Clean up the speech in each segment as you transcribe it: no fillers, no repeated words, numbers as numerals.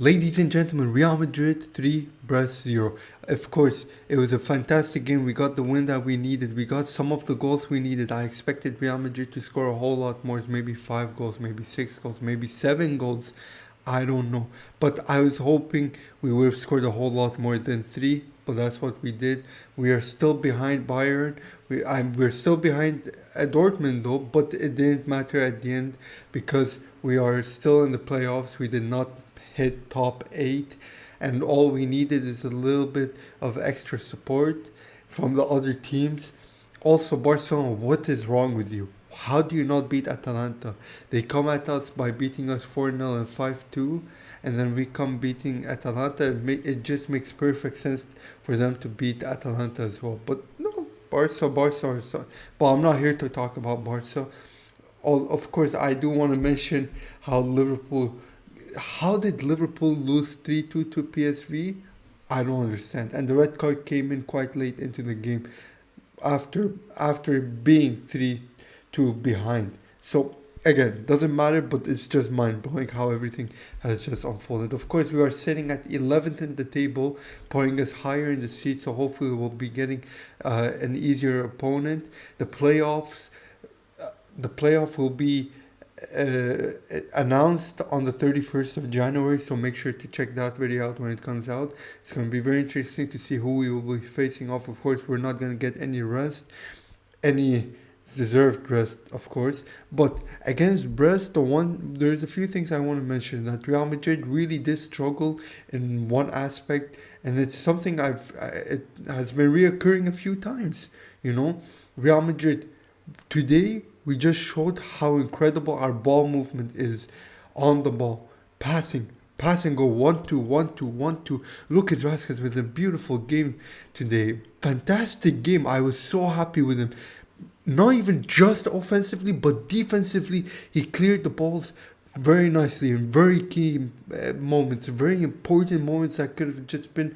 Ladies and gentlemen, Real Madrid 3, Brest 0. Of course, it was a fantastic game. We got the win that we needed. We got some of the goals we needed. I expected Real Madrid to score a whole lot more, maybe 5 goals, maybe 6 goals, maybe 7 goals. I don't know. But I was hoping we would have scored a whole lot more than 3, but that's what we did. We are still behind Bayern. We're still behind Dortmund though, but it didn't matter at the end because we are still in the playoffs. We did not hit top 8, and all we needed is a little bit of extra support from the other teams. Also, Barcelona, what is wrong with you? How do you not beat Atalanta? They come at us by beating us 4-0 and 5-2, and then we come beating Atalanta. It just makes perfect sense for them to beat Atalanta as well. But no, Barca. But I'm not here to talk about Barca. Of course, I do want to mention how Liverpool. How did Liverpool lose 3-2 to PSV? I don't understand. And the red card came in quite late into the game after being 3-2 behind. So again, doesn't matter, but it's just mind blowing how everything has just unfolded. Of course, we are sitting at 11th in the table, putting us higher in the seat. So hopefully, we'll be getting an easier opponent. The playoff will be announced on the 31st of January, so make sure to check that video out when it comes out. It's going to be very interesting to see who we will be facing off. Of course, we're not going to get any rest, any deserved rest, of course. But against Brest, there's a few things I want to mention. That Real Madrid really did struggle in one aspect, and it's something it has been reoccurring a few times. Real Madrid today we just showed how incredible our ball movement is on the ball. Passing go 1-2, 1-2, 1-2. Lucas Vazquez with a beautiful game today. Fantastic game. I was so happy with him. Not even just offensively, but defensively, he cleared the balls very nicely in very key moments, very important moments that could have just been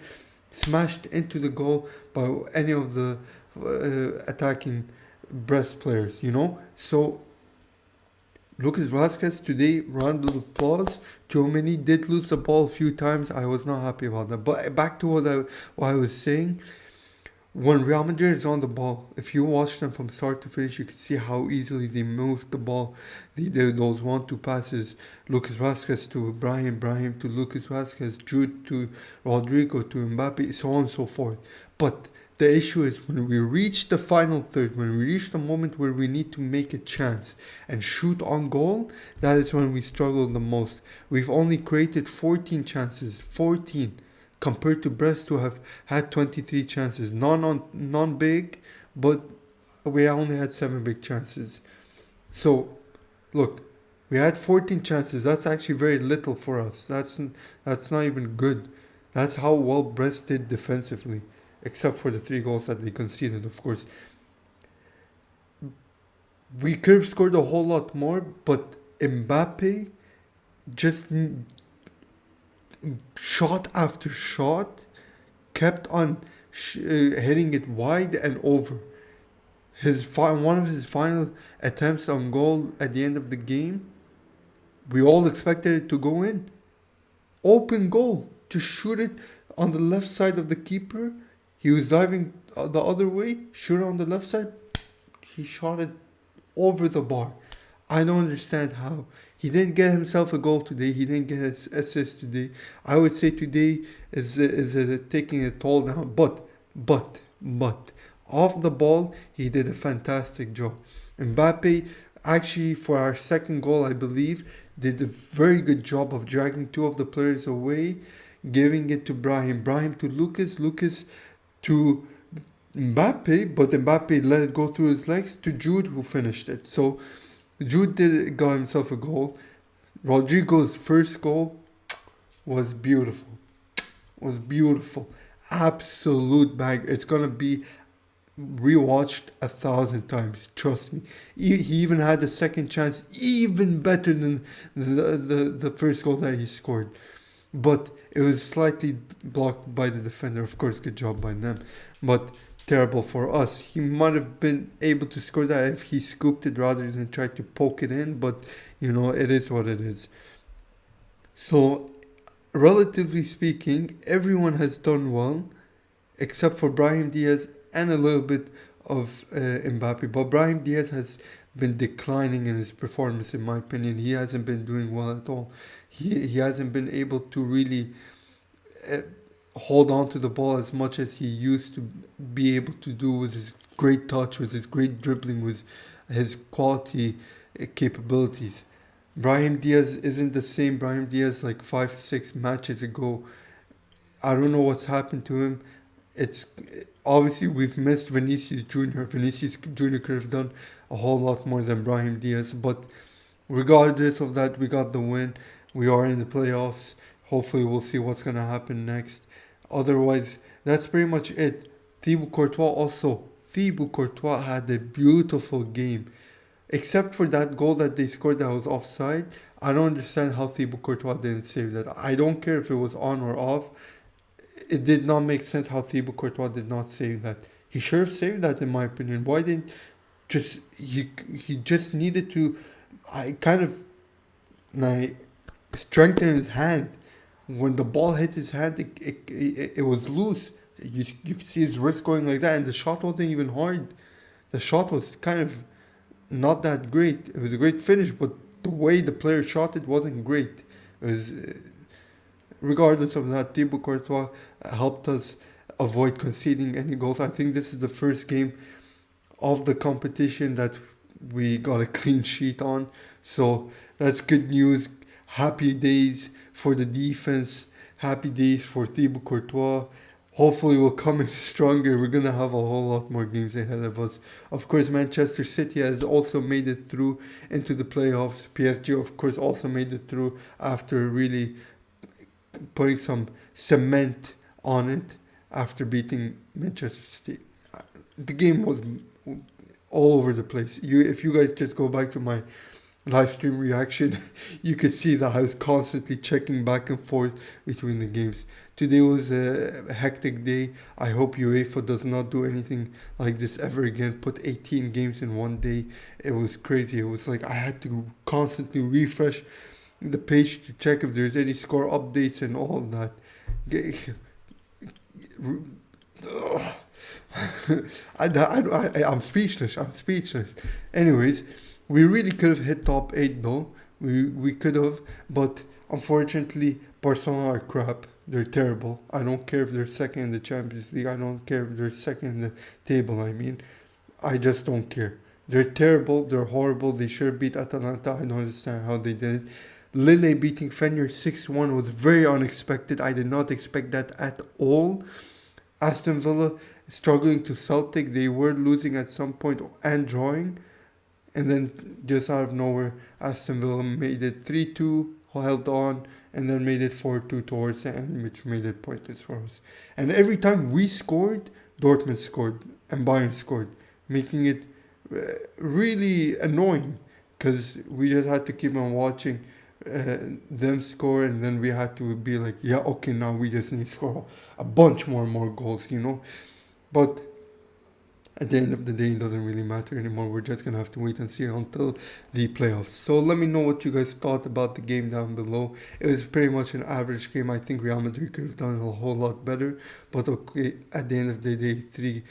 smashed into the goal by any of the attacking Brest players. So Lucas Vazquez today, round of applause. Tchouaméni did lose the ball a few times. I was not happy about that. But back to what I was saying. When Real Madrid is on the ball, if you watch them from start to finish, you can see how easily they move the ball. Those 1-2 passes, Lucas Vazquez to Brahim to Lucas Vazquez, Jude to Rodrigo to Mbappe, so on and so forth. But the issue is when we reach the final third, when we reach the moment where we need to make a chance and shoot on goal, that is when we struggle the most. We've only created 14 chances, 14, compared to Brest who have had 23 chances. Non big, but we only had 7 big chances. So, look, we had 14 chances. That's actually very little for us. That's not even good. That's how well Brest did defensively, except for the 3 goals that they conceded, of course. We could have scored a whole lot more, but Mbappe just shot after shot kept on hitting it wide and over. One of his final attempts on goal at the end of the game, we all expected it to go in. Open goal, just shoot it on the left side of the keeper. He was diving the other way, shoot on the left side. He shot it over the bar. I don't understand how. He didn't get himself a goal today. He didn't get his assist today. I would say today is taking a toll now. But, off the ball, he did a fantastic job. Mbappe, actually, for our second goal, I believe, did a very good job of dragging 2 of the players away, giving it to Brahim to Lucas to Mbappe, but Mbappe let it go through his legs to Jude, who finished it. So Jude got himself a goal. Rodrigo's first goal was beautiful. Absolute bag. It's gonna be rewatched 1,000 times. Trust me. He even had a second chance, even better than the first goal that he scored. But it was slightly blocked by the defender. Of course, good job by them. But terrible for us. He might have been able to score that if he scooped it rather than try to poke it in. But, it is what it is. So relatively speaking, everyone has done well except for Brahim Diaz and a little bit of Mbappe. But Brahim Diaz has been declining in his performance, in my opinion. He hasn't been doing well at all. He hasn't been able to really uh, hold on to the ball as much as he used to be able to do with his great touch, with his great dribbling, with his quality capabilities. Brahim Diaz isn't the same Brahim Diaz like 5, 6 matches ago. I don't know what's happened to him. It's obviously we've missed Vinicius Junior. Vinicius Junior could have done a whole lot more than Brahim Diaz, but regardless of that, we got the win. We are in the playoffs. Hopefully, we'll see what's gonna happen next. Otherwise, that's pretty much it. Thibaut Courtois had a beautiful game, except for that goal that they scored that was offside. I don't understand how Thibaut Courtois didn't save that. I don't care if it was on or off. It did not make sense how Thibaut Courtois did not save that. He should have saved that, in my opinion. Why didn't just he just needed to I kind of like strengthen his hand. When the ball hit his hand, it was loose. You could see his wrist going like that, and the shot wasn't even hard. The shot was kind of not that great. It was a great finish, but the way the player shot it wasn't great. It was, regardless of that, Thibaut Courtois helped us avoid conceding any goals. I think this is the first game of the competition that we got a clean sheet on. So that's good news. Happy days for the defense. Happy days for Thibaut Courtois. Hopefully we'll come in stronger. We're going to have a whole lot more games ahead of us. Of course, Manchester City has also made it through into the playoffs. PSG, of course, also made it through after really putting some cement on it after beating Manchester City. The game was all over the place. If you guys just go back to my live stream reaction, you could see that I was constantly checking back and forth between the games. Today was a hectic day. I hope UEFA does not do anything like this ever again. Put 18 games in one day. It was crazy. It was like I had to constantly refresh the page to check if there's any score updates and all of that. I'm speechless. I'm speechless. Anyways, we really could have hit top 8 though. We could have, but unfortunately, Barcelona are crap. They're terrible. I don't care if they're second in the Champions League. I don't care if they're second in the table. I mean, I just don't care. They're terrible. They're horrible. They should have beat Atalanta. I don't understand how they did it. Lille beating Fenrir 6-1 was very unexpected. I did not expect that at all. Aston Villa struggling to Celtic. They were losing at some point and drawing. And then just out of nowhere, Aston Villa made it 3-2, held on, and then made it 4-2 towards the end, which made it pointless for us. And every time we scored, Dortmund scored and Bayern scored, making it really annoying because we just had to keep on watching them score, and then we had to be like, yeah, okay, now we just need to score a bunch more goals, you know. But at the end of the day, it doesn't really matter anymore. We're just going to have to wait and see until the playoffs. So let me know what you guys thought about the game down below. It was pretty much an average game. I think Real Madrid could have done a whole lot better. But okay, at the end of the day,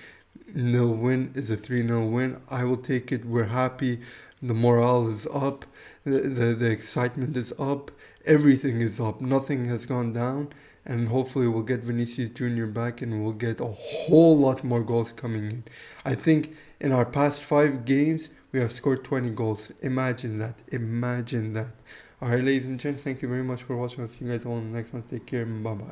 3-0 win is a 3-0 win. I will take it. We're happy. The morale is up. The excitement is up. Everything is up. Nothing has gone down. And hopefully we'll get Vinicius Junior back and we'll get a whole lot more goals coming in. I think in our past 5 games, we have scored 20 goals. Imagine that. Imagine that. Alright, ladies and gents, thank you very much for watching. I'll see you guys all in the next one. Take care and bye-bye.